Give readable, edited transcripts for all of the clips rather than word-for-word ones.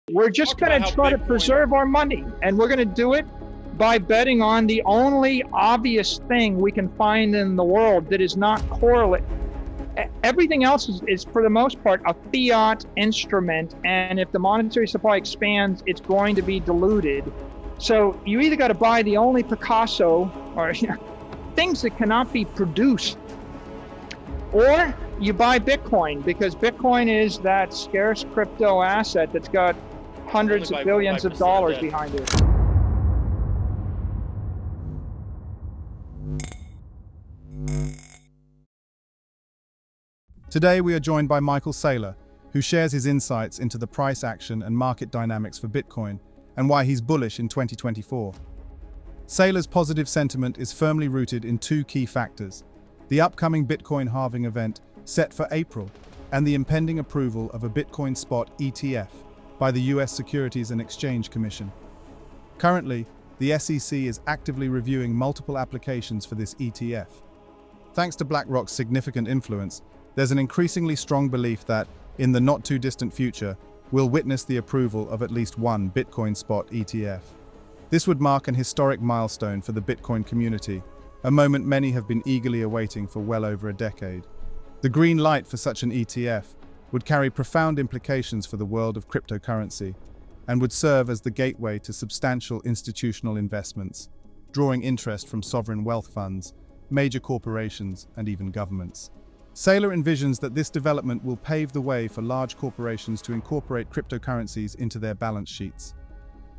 We're just going to try to preserve our money, and we're going to do it by betting on the only obvious thing we can find in the world that is not correlate. Everything else is for the most part, a fiat instrument, and if the monetary supply expands, it's going to be diluted. So you either got to buy the only Picasso or things that cannot be produced, or you buy Bitcoin, because Bitcoin is that scarce crypto asset that's got hundreds of billions of dollars behind it. Today we are joined by Michael Saylor, who shares his insights into the price action and market dynamics for Bitcoin and why he's bullish in 2024. Saylor's positive sentiment is firmly rooted in two key factors: the upcoming Bitcoin halving event set for April and the impending approval of a Bitcoin spot ETF by the US Securities and Exchange Commission. Currently, the SEC is actively reviewing multiple applications for this ETF. Thanks to BlackRock's significant influence, there's an increasingly strong belief that, in the not-too-distant future, we'll witness the approval of at least one Bitcoin spot ETF. This would mark an historic milestone for the Bitcoin community, a moment many have been eagerly awaiting for well over a decade. The green light for such an ETF would carry profound implications for the world of cryptocurrency and would serve as the gateway to substantial institutional investments, drawing interest from sovereign wealth funds, major corporations, and even governments. Saylor envisions that this development will pave the way for large corporations to incorporate cryptocurrencies into their balance sheets.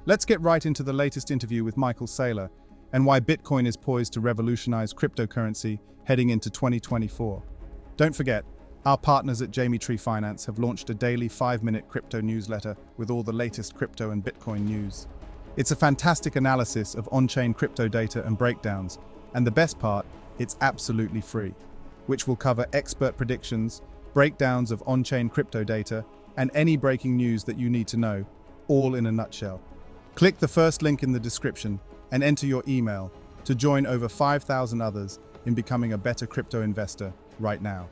Let's get right into the latest interview with Michael Saylor and why Bitcoin is poised to revolutionize cryptocurrency heading into 2024. Don't forget, our partners at Jamie Tree Finance have launched a daily 5-minute crypto newsletter with all the latest crypto and Bitcoin news. It's a fantastic analysis of on-chain crypto data and breakdowns, and the best part, it's absolutely free, which will cover expert predictions, breakdowns of on-chain crypto data, and any breaking news that you need to know, all in a nutshell. Click the first link in the description and enter your email to join over 5,000 others in becoming a better crypto investor right now.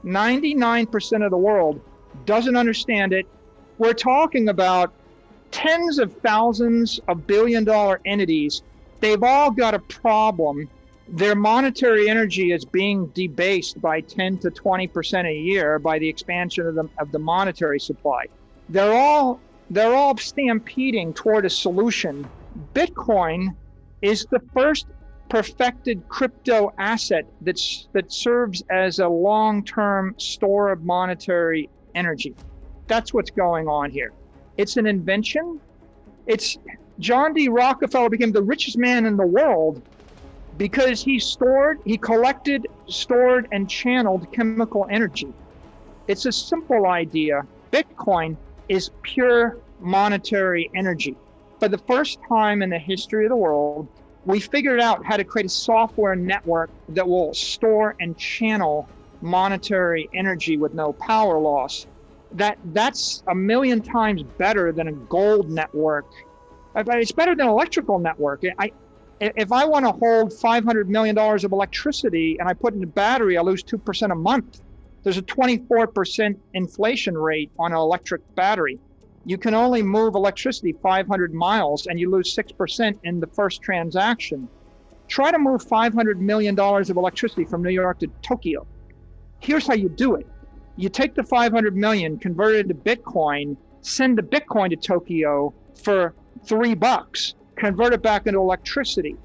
99% of the world doesn't understand it. We're talking about tens of thousands of billion-dollar entities. They've all got a problem. Their monetary energy is being debased by 10 to 20% a year by the expansion of the monetary supply. They're all stampeding toward a solution. Bitcoin is the first perfected crypto asset that serves as a long-term store of monetary energy. That's what's going on here. It's an invention. John D. Rockefeller became the richest man in the world because he collected, stored, and channeled chemical energy. It's a simple idea. Bitcoin is pure monetary energy. For the first time in the history of the world, we figured out how to create a software network that will store and channel monetary energy with no power loss. That's 1,000,000 times better than a gold network. It's better than an electrical network. If I want to hold $500 million of electricity and I put in a battery, I lose 2% a month. There's a 24% inflation rate on an electric battery. You can only move electricity 500 miles and you lose 6% in the first transaction. Try to move $500 million of electricity from New York to Tokyo. Here's how you do it. You take the 500 million, convert it to Bitcoin, send the Bitcoin to Tokyo for $3, convert it back into electricity.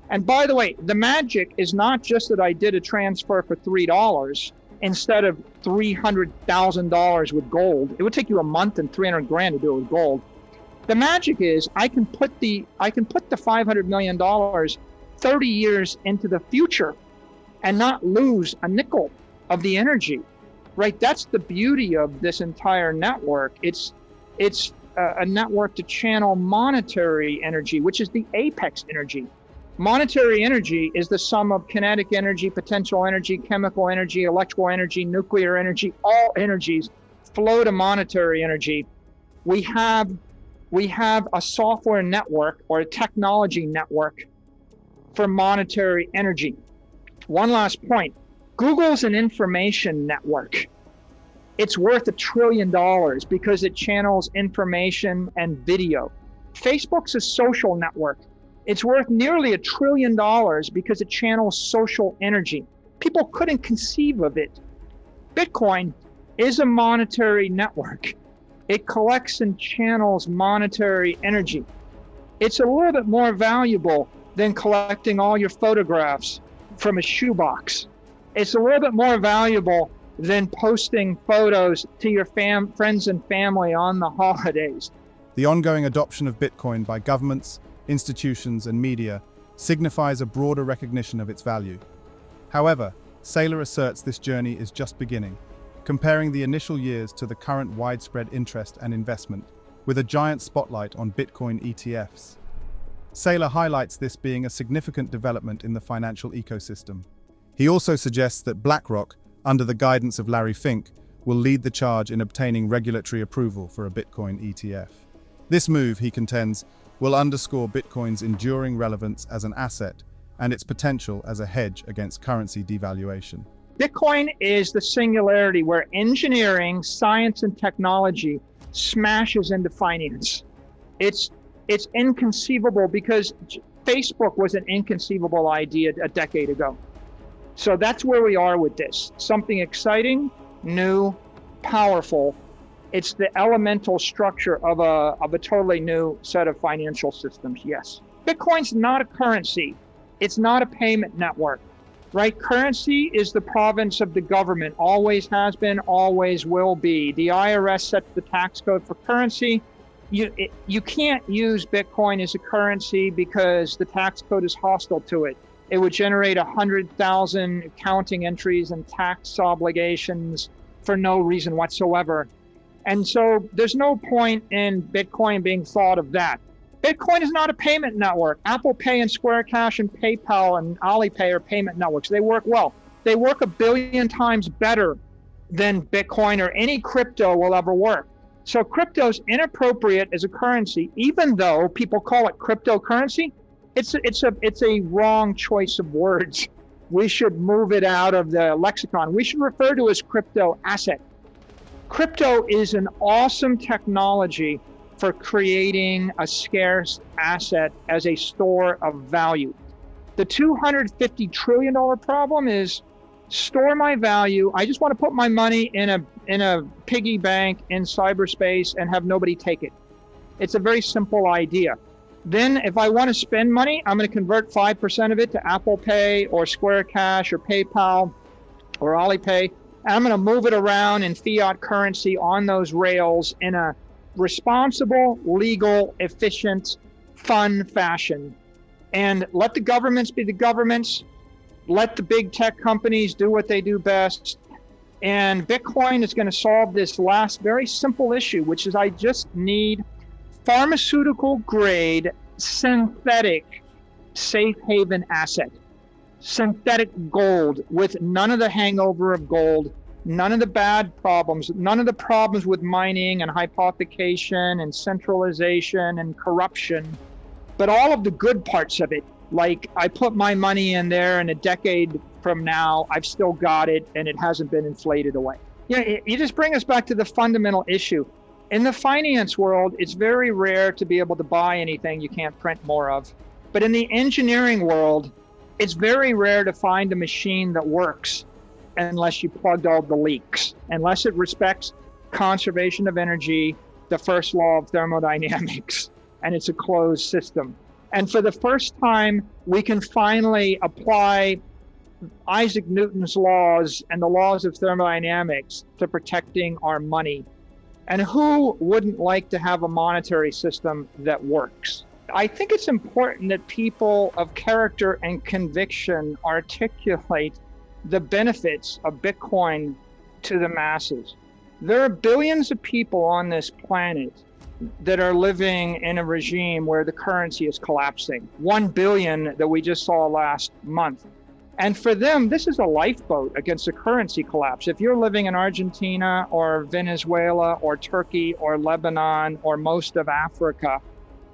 And by the way, the magic is not just that I did a transfer for $3 instead of $300,000 with gold. It would take you a month and 300 grand to do it with gold. The magic is I can put the $500 million 30 years into the future and not lose a nickel of the energy, right? That's the beauty of this entire network. It's a network to channel monetary energy, which is the apex energy. Monetary energy is the sum of kinetic energy, potential energy, chemical energy, electrical energy, nuclear energy. All energies flow to monetary energy. We have a software network or a technology network for monetary energy. One last point. Google's an information network. It's worth $1 trillion because it channels information and video. Facebook's a social network. It's worth nearly $1 trillion because it channels social energy. People couldn't conceive of it. Bitcoin is a monetary network. It collects and channels monetary energy. It's a little bit more valuable than collecting all your photographs from a shoebox. It's a little bit more valuable than posting photos to your friends and family on the holidays. The ongoing adoption of Bitcoin by governments, institutions, and media signifies a broader recognition of its value. However, Saylor asserts this journey is just beginning, comparing the initial years to the current widespread interest and investment, with a giant spotlight on Bitcoin ETFs. Saylor highlights this being a significant development in the financial ecosystem. He also suggests that BlackRock, under the guidance of Larry Fink, will lead the charge in obtaining regulatory approval for a Bitcoin ETF. This move, he contends, will underscore Bitcoin's enduring relevance as an asset and its potential as a hedge against currency devaluation. Bitcoin is the singularity where engineering, science, and technology smashes into finance. It's inconceivable because Facebook was an inconceivable idea a decade ago. So that's where we are with this. Something exciting, new, powerful. It's the elemental structure of a totally new set of financial systems, yes. Bitcoin's not a currency. It's not a payment network, right? Currency is the province of the government, always has been, always will be. The IRS sets the tax code for currency. You can't use Bitcoin as a currency because the tax code is hostile to it. It would generate 100,000 accounting entries and tax obligations for no reason whatsoever. And so there's no point in Bitcoin being thought of that. Bitcoin is not a payment network. Apple Pay and Square Cash and PayPal and Alipay are payment networks. They work well. They work 1 billion times better than Bitcoin or any crypto will ever work. So crypto's inappropriate as a currency, even though people call it cryptocurrency. It's a wrong choice of words. We should move it out of the lexicon. We should refer to it as crypto asset. Crypto is an awesome technology for creating a scarce asset as a store of value. The $250 trillion problem is store my value. I just want to put my money in a piggy bank in cyberspace and have nobody take it. It's a very simple idea. Then if I want to spend money, I'm going to convert 5% of it to Apple Pay or Square Cash or PayPal or Alipay. And I'm going to move it around in fiat currency on those rails in a responsible, legal, efficient, fun fashion. And let the governments be the governments. Let the big tech companies do what they do best. And Bitcoin is going to solve this last very simple issue, which is I just need pharmaceutical grade synthetic safe haven asset, synthetic gold with none of the hangover of gold, none of the bad problems, none of the problems with mining and hypothecation and centralization and corruption, but all of the good parts of it. Like I put my money in there and a decade from now, I've still got it and it hasn't been inflated away. You just bring us back to the fundamental issue. In the finance world, it's very rare to be able to buy anything you can't print more of. But in the engineering world, it's very rare to find a machine that works unless you plugged all the leaks, unless it respects conservation of energy, the first law of thermodynamics, and it's a closed system. And for the first time, we can finally apply Isaac Newton's laws and the laws of thermodynamics to protecting our money. And who wouldn't like to have a monetary system that works? I think it's important that people of character and conviction articulate the benefits of Bitcoin to the masses. There are billions of people on this planet that are living in a regime where the currency is collapsing. 1 billion that we just saw last month. And for them, this is a lifeboat against a currency collapse. If you're living in Argentina or Venezuela or Turkey or Lebanon or most of Africa,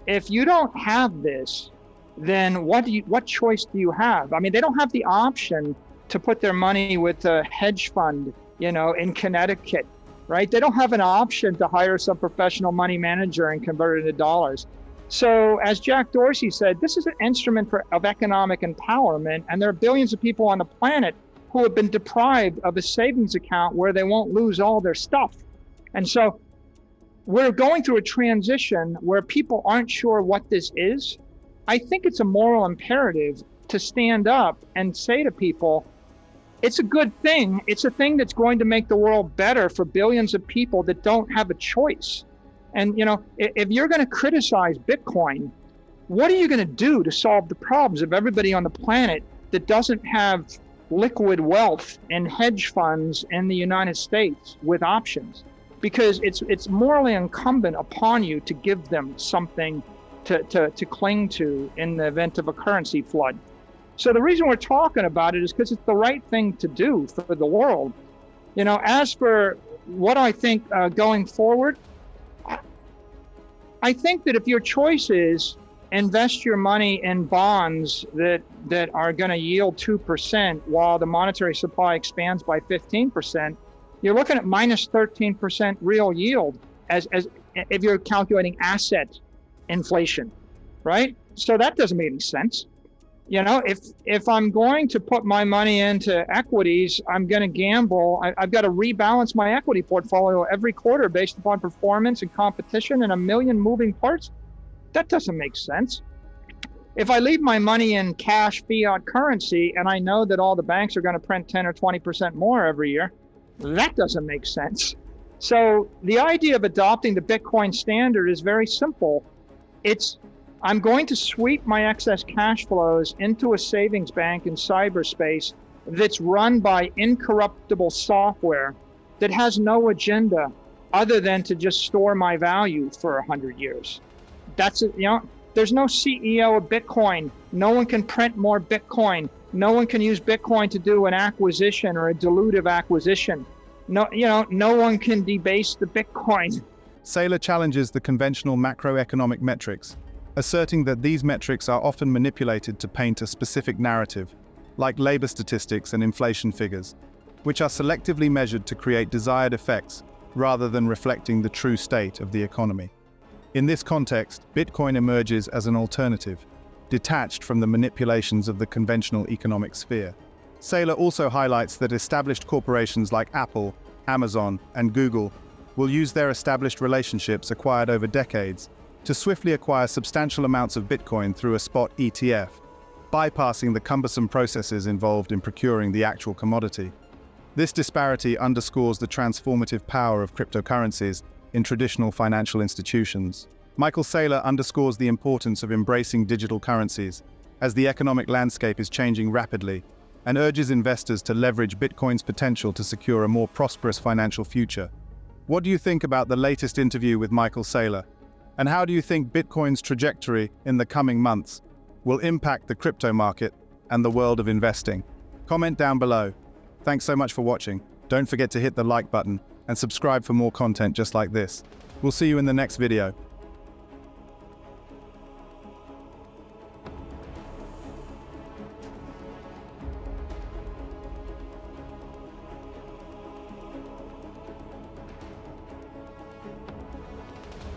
if you don't have this, then what choice do you have? I mean, they don't have the option to put their money with a hedge fund, in Connecticut. right? They don't have an option to hire some professional money manager and convert it into dollars. So as Jack Dorsey said, this is an instrument of economic empowerment, and there are billions of people on the planet who have been deprived of a savings account where they won't lose all their stuff. And so we're going through a transition where people aren't sure what this is. I think it's a moral imperative to stand up and say to people, it's a good thing. It's a thing that's going to make the world better for billions of people that don't have a choice. And, you know, if you're going to criticize Bitcoin, what are you going to do to solve the problems of everybody on the planet that doesn't have liquid wealth and hedge funds in the United States with options? Because it's morally incumbent upon you to give them something to cling to in the event of a currency flood. So the reason we're talking about it is because it's the right thing to do for the world. You know, as for what I think going forward, I think that if your choice is invest your money in bonds that are going to yield 2% while the monetary supply expands by 15%, you're looking at minus 13% real yield as if you're calculating asset inflation, right? So that doesn't make any sense. You know, if I'm going to put my money into equities, I'm going to gamble. I've got to rebalance my equity portfolio every quarter based upon performance and competition and a million moving parts. That doesn't make sense. If I leave my money in cash fiat currency and I know that all the banks are going to print 10 or 20% more every year, that doesn't make sense. So the idea of adopting the Bitcoin standard is very simple. I'm going to sweep my excess cash flows into a savings bank in cyberspace that's run by incorruptible software that has no agenda other than to just store my value for 100 years. That's it. You know, there's no CEO of Bitcoin. No one can print more Bitcoin. No one can use Bitcoin to do an acquisition or a dilutive acquisition. No, you know, no one can debase the Bitcoin. Saylor challenges the conventional macroeconomic metrics, asserting that these metrics are often manipulated to paint a specific narrative, like labor statistics and inflation figures, which are selectively measured to create desired effects rather than reflecting the true state of the economy. In this context, Bitcoin emerges as an alternative, detached from the manipulations of the conventional economic sphere. Saylor also highlights that established corporations like Apple, Amazon, and Google will use their established relationships acquired over decades to swiftly acquire substantial amounts of Bitcoin through a spot ETF, bypassing the cumbersome processes involved in procuring the actual commodity. This disparity underscores the transformative power of cryptocurrencies in traditional financial institutions. Michael Saylor underscores the importance of embracing digital currencies as the economic landscape is changing rapidly, and urges investors to leverage Bitcoin's potential to secure a more prosperous financial future. What do you think about the latest interview with Michael Saylor? And how do you think Bitcoin's trajectory in the coming months will impact the crypto market and the world of investing? Comment down below. Thanks so much for watching. Don't forget to hit the like button and subscribe for more content just like this. We'll see you in the next video.